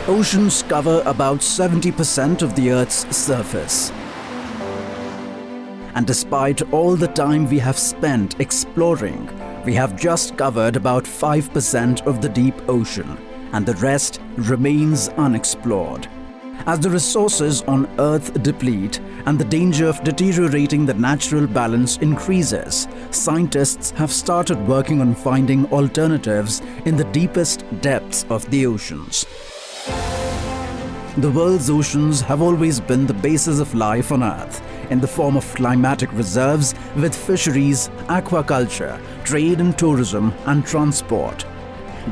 Oceans cover about 70% of the Earth's surface. And despite all the time we have spent exploring, we have just covered about 5% of the deep ocean, and the rest remains unexplored. As the resources on Earth deplete and the danger of deteriorating the natural balance increases, scientists have started working on finding alternatives in the deepest depths of the oceans. The world's oceans have always been the basis of life on Earth, in the form of climatic reserves with fisheries, aquaculture, trade and tourism, and transport.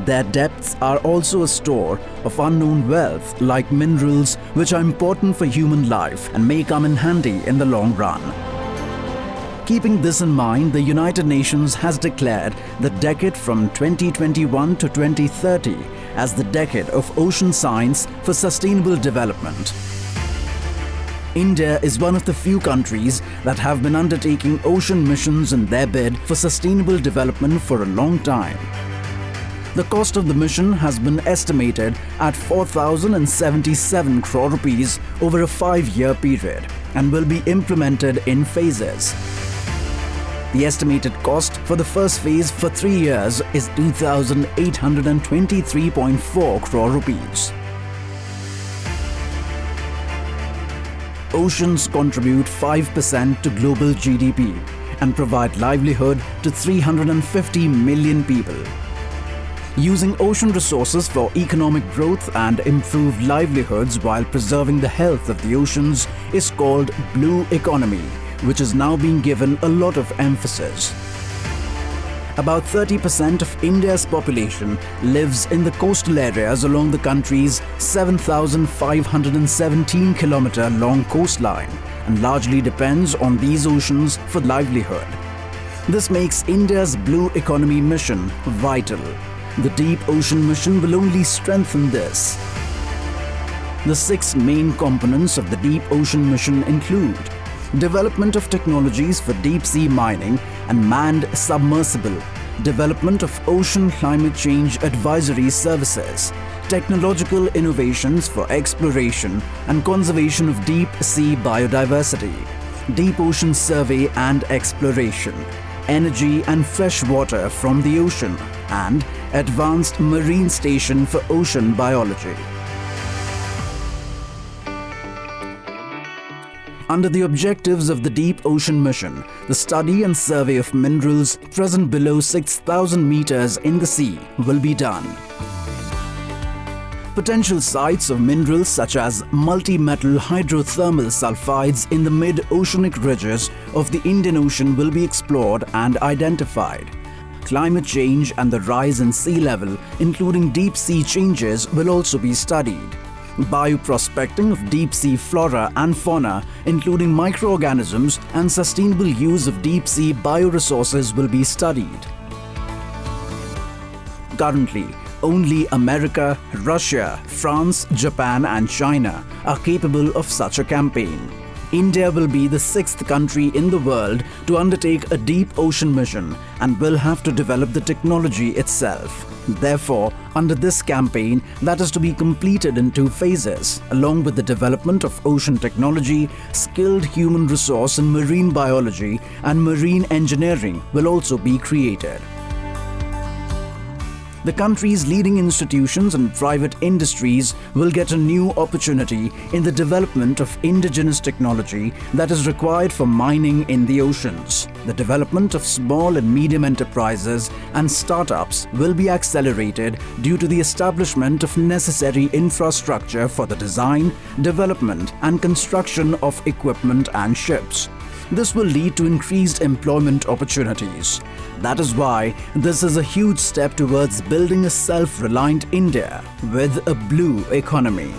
Their depths are also a store of unknown wealth like minerals which are important for human life and may come in handy in the long run. Keeping this in mind, the United Nations has declared the decade from 2021 to 2030 as the decade of ocean science for sustainable development. India is one of the few countries that have been undertaking ocean missions in their bid for sustainable development for a long time. The cost of the mission has been estimated at 4,077 crore rupees over a 5-year period and will be implemented in phases. The estimated cost for the first phase for 3 years is 2,823.4 crore rupees. Oceans contribute 5% to global GDP and provide livelihood to 350 million people. Using ocean resources for economic growth and improved livelihoods while preserving the health of the oceans is called blue economy, which is now being given a lot of emphasis. About 30% of India's population lives in the coastal areas along the country's 7,517-kilometer long coastline and largely depends on these oceans for livelihood. This makes India's blue economy mission vital. The Deep Ocean Mission will only strengthen this. The 6 main components of the Deep Ocean Mission include development of technologies for deep-sea mining and manned submersible, development of ocean climate change advisory services, technological innovations for exploration and conservation of deep-sea biodiversity, deep ocean survey and exploration, energy and fresh water from the ocean, and advanced marine station for ocean biology. Under the objectives of the Deep Ocean Mission, the study and survey of minerals present below 6,000 meters in the sea will be done. Potential sites of minerals such as multi-metal hydrothermal sulfides in the mid-oceanic ridges of the Indian Ocean will be explored and identified. Climate change and the rise in sea level, including deep-sea changes, will also be studied. Bioprospecting of deep-sea flora and fauna, including microorganisms, and sustainable use of deep-sea bioresources will be studied. Currently, only America, Russia, France, Japan and China are capable of such a campaign. India will be the 6th country in the world to undertake a deep ocean mission and will have to develop the technology itself. Therefore, under this campaign, that is to be completed in 2 phases, along with the development of ocean technology, skilled human resource in marine biology and marine engineering will also be created. The country's leading institutions and private industries will get a new opportunity in the development of indigenous technology that is required for mining in the oceans. The development of small and medium enterprises and startups will be accelerated due to the establishment of necessary infrastructure for the design, development, and construction of equipment and ships. This will lead to increased employment opportunities. That is why this is a huge step towards building a self-reliant India with a blue economy.